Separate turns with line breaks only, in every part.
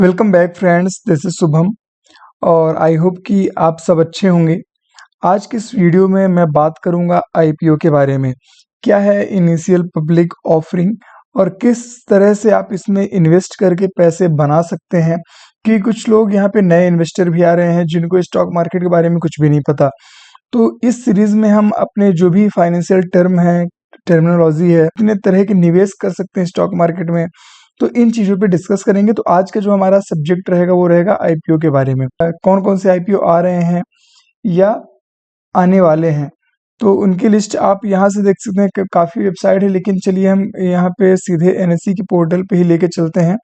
Welcome back friends, this is Shubham और I hope कि आप सब अच्छे होंगे। आज की इस वीडियो में मैं बात करूंगा आईपीओ के बारे में। क्या है इनिशियल पब्लिक ऑफरिंग और किस तरह से आप इसमें इन्वेस्ट करके पैसे बना सकते हैं, कि कुछ लोग यहाँ पे नए इन्वेस्टर भी आ रहे हैं जिनको स्टॉक मार्केट के बारे में कुछ भी नहीं पता। तो इस सीरीज में हम अपने जो भी फाइनेंशियल टर्म है, टर्मिनोलॉजी है, कितने तरह के निवेश कर सकते हैं स्टॉक मार्केट में, तो इन चीज़ों पे डिस्कस करेंगे। तो आज का जो हमारा सब्जेक्ट रहेगा वो रहेगा आईपीओ के बारे में। कौन कौन से आईपीओ आ रहे हैं या आने वाले हैं, तो उनकी लिस्ट आप यहाँ से देख सकते हैं। काफ़ी वेबसाइट है, लेकिन चलिए हम यहाँ पे सीधे एनएसई की पोर्टल पे ही लेके चलते हैं,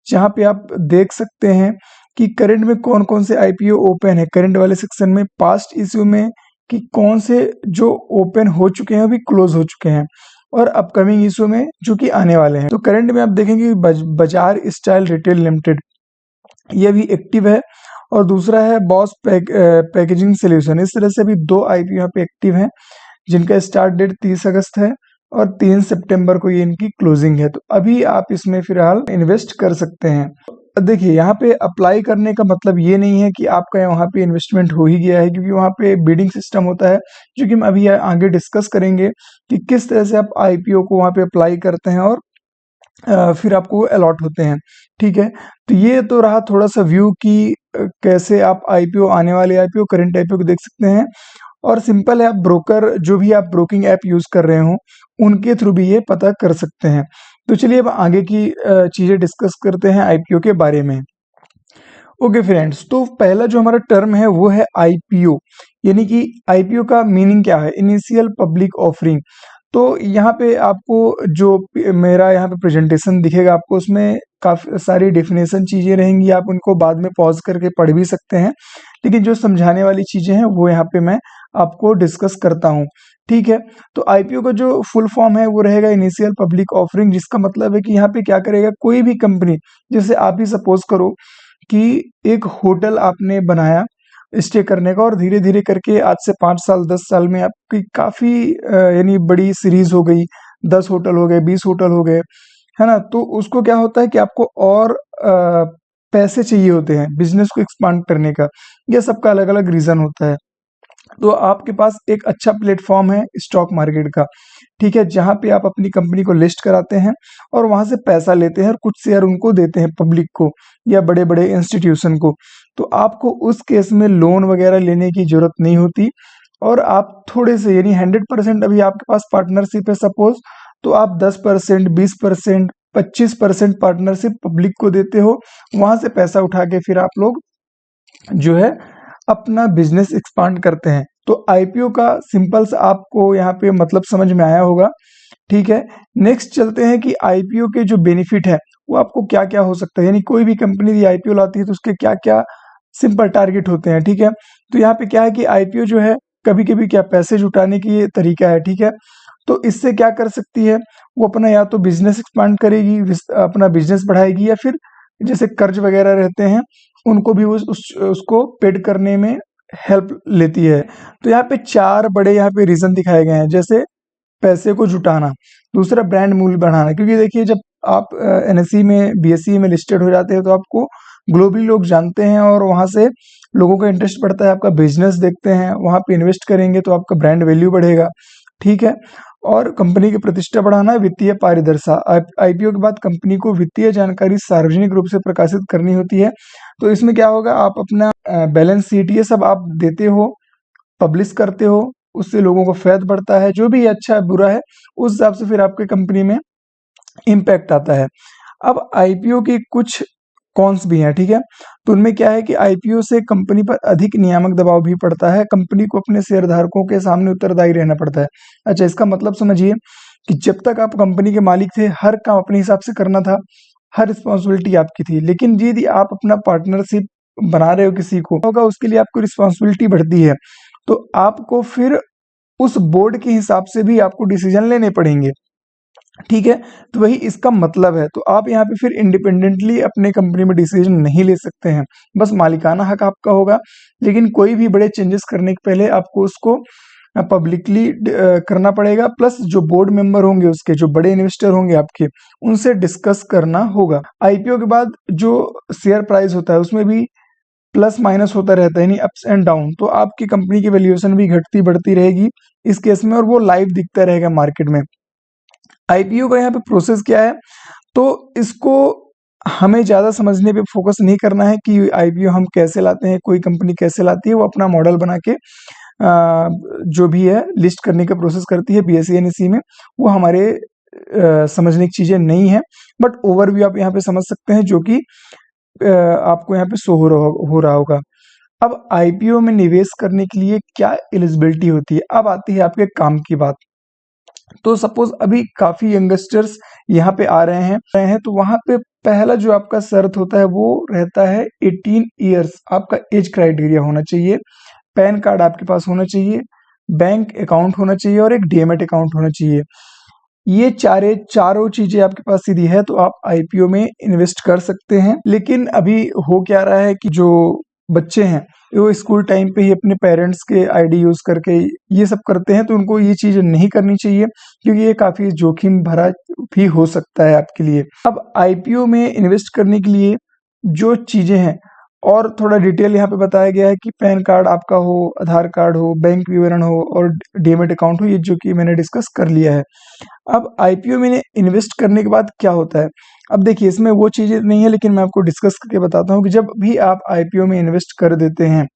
जहाँ पे आप देख सकते हैं कि करंट में कौन कौन से आईपीओ ओपन है। करंट वाले सेक्शन में पास्ट इश्यू में कि कौन से जो ओपन हो चुके हैं अभी क्लोज हो चुके हैं, और अपकमिंग इशू में जो कि आने वाले हैं। तो करंट में आप देखेंगे बाजार स्टाइल रिटेल लिमिटेड ये भी एक्टिव है, और दूसरा है बॉस पैकेजिंग सोल्यूशन। इस तरह से अभी दो आईपीओ यहाँ पे एक्टिव हैं, जिनका स्टार्ट डेट 30 अगस्त है और 3 सितंबर को ये इनकी क्लोजिंग है। तो अभी आप इसमें फिलहाल इन्वेस्ट कर सकते हैं। देखिए, यहाँ पे अप्लाई करने का मतलब ये नहीं है कि आपका वहाँ पे इन्वेस्टमेंट हो ही गया है, क्योंकि वहाँ पे बिडिंग सिस्टम होता है, जो कि हम अभी आगे डिस्कस करेंगे कि किस तरह से आप आईपीओ को वहाँ पे अप्लाई करते हैं और फिर आपको अलॉट होते हैं। ठीक है, तो ये तो रहा थोड़ा सा व्यू कि कैसे आप आईपीओ, आने वाले आईपीओ, करंट आईपीओ को देख सकते हैं। और सिंपल है, आप ब्रोकर जो भी आप ब्रोकिंग ऐप यूज कर रहे हो उनके थ्रू भी ये पता कर सकते हैं। तो चलिए अब आगे की चीजें डिस्कस करते हैं आईपीओ के बारे में। ओके फ्रेंड्स, तो पहला जो हमारा टर्म है वो है आईपीओ। यानी कि आईपीओ का मीनिंग क्या है? Initial public offering. तो यहाँ पे आपको जो मेरा यहाँ पे प्रेजेंटेशन दिखेगा आपको, उसमें काफी सारी डेफिनेशन चीजें रहेंगी, आप उनको बाद में पॉज करके पढ़ भी सकते हैं, लेकिन जो समझाने वाली चीजें हैं वो यहाँ पे मैं आपको डिस्कस करता हूँ। ठीक है, तो आईपीओ का जो फुल फॉर्म है वो रहेगा इनिशियल पब्लिक ऑफरिंग, जिसका मतलब है कि यहाँ पे क्या करेगा कोई भी कंपनी, जैसे आप ही सपोज करो कि एक होटल आपने बनाया स्टे करने का, और धीरे धीरे करके आज से 5 साल 10 साल में आपकी काफी यानी बड़ी सीरीज हो गई, 10 होटल हो गए, 20 होटल हो गए, है ना। तो उसको क्या होता है कि आपको और पैसे चाहिए होते हैं बिजनेस को एक्सपांड करने का। यह सबका अलग अलग रीजन होता है। तो आपके पास एक अच्छा प्लेटफॉर्म है स्टॉक मार्केट का, ठीक है, जहां पे आप अपनी कंपनी को लिस्ट कराते हैं और वहां से पैसा लेते हैं और कुछ शेयर उनको देते हैं, पब्लिक को या बड़े बड़े इंस्टीट्यूशन को। तो आपको उस केस में लोन वगैरह लेने की जरूरत नहीं होती, और आप थोड़े से यानी 100% अभी आपके पास पार्टनरशिप है सपोज, तो आप 10%, 20%, 25% पार्टनरशिप पब्लिक को देते हो। वहां से पैसा उठा के फिर आप लोग जो है अपना बिजनेस एक्सपांड करते हैं। तो आईपीओ का सिंपल सा आपको यहाँ पे मतलब समझ में आया होगा। ठीक है, नेक्स्ट चलते हैं कि आईपीओ के जो बेनिफिट है वो आपको क्या क्या हो सकता है। यानी कोई भी कंपनी यदि आईपीओ लाती है तो उसके क्या क्या सिंपल टारगेट होते हैं। ठीक है, तो यहाँ पे क्या है कि आईपीओ जो है कभी कभी क्या पैसे जुटाने की ये तरीका है। ठीक है, तो इससे क्या कर सकती है वो, अपना या तो बिजनेस एक्सपांड करेगी, अपना बिजनेस बढ़ाएगी, या फिर जैसे कर्ज वगैरह रहते हैं उनको भी उसको पेड करने में हेल्प लेती है। तो यहाँ पे 4 बड़े यहाँ पे रीजन दिखाए गए हैं, जैसे पैसे को जुटाना, दूसरा ब्रांड मूल्य बढ़ाना, क्योंकि देखिए जब आप एनएसई में, बीएसई में लिस्टेड हो जाते हैं तो आपको ग्लोबली लोग जानते हैं, और वहां से लोगों का इंटरेस्ट बढ़ता है, आपका बिजनेस देखते हैं, वहां पे इन्वेस्ट करेंगे तो आपका ब्रांड वैल्यू बढ़ेगा। ठीक है, और कंपनी की प्रतिष्ठा बढ़ाना, वित्तीय पारदर्शिता। आईपीओ के बाद कंपनी को वित्तीय जानकारी सार्वजनिक रूप से प्रकाशित करनी होती है। तो इसमें क्या होगा, आप अपना बैलेंस शीट ये सब आप देते हो, पब्लिश करते हो, उससे लोगों को फैद बढ़ता है, जो भी अच्छा है बुरा है उस हिसाब से फिर आपके कंपनी में इम्पैक्ट आता है। अब आईपीओ की कुछ कॉन्स भी हैं। ठीक है, तो उनमें क्या है कि आईपीओ से कंपनी पर अधिक नियामक दबाव भी पड़ता है, कंपनी को अपने शेयरधारकों के सामने उत्तरदायी रहना पड़ता है। अच्छा, इसका मतलब समझिए कि जब तक आप कंपनी के मालिक थे हर काम अपने हिसाब से करना था, हर रिस्पॉन्सिबिलिटी आपकी थी, लेकिन यदि आप अपना पार्टनरशिप बना रहे हो किसी को होगा, उसके लिए आपको रिस्पॉन्सिबिलिटी बढ़ती है, तो आपको फिर उस बोर्ड के हिसाब से भी आपको डिसीजन लेने पड़ेंगे। ठीक है, तो वही इसका मतलब है। तो आप यहाँ पे फिर इंडिपेंडेंटली अपने कंपनी में डिसीजन नहीं ले सकते हैं, बस मालिकाना हक आपका होगा, लेकिन कोई भी बड़े चेंजेस करने के पहले आपको उसको पब्लिकली करना पड़ेगा, प्लस जो बोर्ड मेंबर होंगे उसके, जो बड़े इन्वेस्टर होंगे आपके, उनसे डिस्कस करना होगा। आईपीओ के बाद जो शेयर प्राइस होता है उसमें भी प्लस माइनस होता रहता है, यानी अप्स एंड डाउन, तो आपकी कंपनी की वैल्यूएशन भी घटती बढ़ती रहेगी इस केस में, और वो लाइव दिखता रहेगा मार्केट में। आईपीओ का यहाँ पे प्रोसेस क्या है, तो इसको हमें ज़्यादा समझने पे फोकस नहीं करना है कि आईपीओ हम कैसे लाते हैं, कोई कंपनी कैसे लाती है। वो अपना मॉडल बना के जो भी है लिस्ट करने का प्रोसेस करती है बीएसई एनएसई में, वो हमारे समझने की चीज़ें नहीं है, बट ओवरव्यू आप यहाँ पे समझ सकते हैं, जो कि आपको यहाँ पे शो हो रहा होगा। अब आईपीओ में निवेश करने के लिए क्या एलिजिबिलिटी होती है, अब आती है आपके काम की बात। तो सपोज अभी काफी यंगस्टर्स यहाँ पे आ रहे हैं, तो वहां पे पहला जो आपका शर्त होता है वो रहता है 18 ईयर्स, आपका एज क्राइटेरिया होना चाहिए, पैन कार्ड आपके पास होना चाहिए, बैंक अकाउंट होना चाहिए और एक डीएमएट अकाउंट होना चाहिए। ये चारों चीजें आपके पास यदि है तो आप आईपीओ में इन्वेस्ट कर सकते हैं। लेकिन अभी हो क्या रहा है कि जो बच्चे हैं वो स्कूल टाइम पे ही अपने पेरेंट्स के आईडी यूज करके ये सब करते हैं, तो उनको ये चीज नहीं करनी चाहिए, क्योंकि ये काफी जोखिम भरा भी हो सकता है आपके लिए। अब आईपीओ में इन्वेस्ट करने के लिए जो चीजें हैं और थोड़ा डिटेल यहाँ पे बताया गया है कि पैन कार्ड आपका हो, आधार कार्ड हो, बैंक विवरण हो और डीएमएट अकाउंट हो, ये जो कि मैंने डिस्कस कर लिया है। अब आईपीओ में इन्वेस्ट करने के बाद क्या होता है, अब देखिए इसमें वो चीजें नहीं है, लेकिन मैं आपको डिस्कस करके बताता हूँ कि जब भी आप आईपीओ में इन्वेस्ट कर देते हैं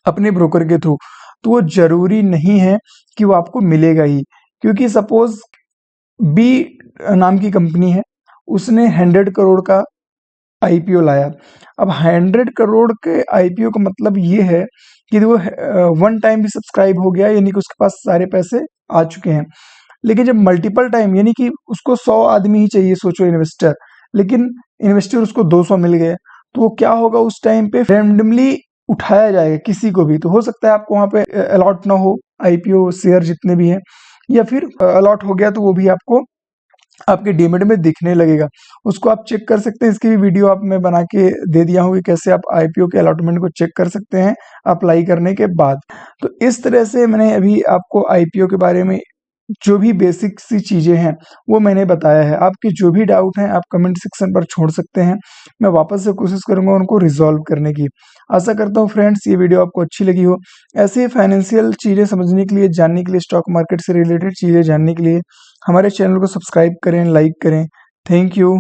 अपने ब्रोकर के थ्रू, तो वो जरूरी नहीं है कि वो आपको मिलेगा ही, क्योंकि सपोज बी नाम की कंपनी है, उसने 100 करोड़ का आईपीओ लाया। अब 100 करोड़ के आईपीओ का मतलब ये है कि वो वन टाइम भी सब्सक्राइब हो गया, यानी कि उसके पास सारे पैसे आ चुके हैं। लेकिन जब मल्टीपल टाइम, यानी कि उसको 100 आदमी ही चाहिए, सोचो इन्वेस्टर, लेकिन इन्वेस्टर उसको 200 मिल गए, तो वो क्या होगा, उस टाइम पे रैंडमली उठाया जाएगा किसी को भी। तो हो सकता है आपको वहां पे अलॉट ना हो आईपीओ शेयर जितने भी हैं, या फिर अलॉट हो गया तो वो भी आपको आपके डीमेट में दिखने लगेगा। उसको आप चेक कर सकते हैं, इसकी भी वीडियो आप मैं बना के दे दिया हूँ कि कैसे आप आईपीओ के अलॉटमेंट को चेक कर सकते हैं अप्लाई करने के बाद। तो इस तरह से मैंने अभी आपको आईपीओ के बारे में जो भी बेसिक सी चीजें हैं वो मैंने बताया है। आपके जो भी डाउट हैं आप कमेंट सेक्शन पर छोड़ सकते हैं, मैं वापस से कोशिश करूंगा उनको रिजॉल्व करने की। आशा करता हूँ फ्रेंड्स ये वीडियो आपको अच्छी लगी हो। ऐसे ही फाइनेंशियल चीजें समझने के लिए, जानने के लिए, स्टॉक मार्केट से रिलेटेड चीजें जानने के लिए हमारे चैनल को सब्सक्राइब करें, लाइक करें। Thank you.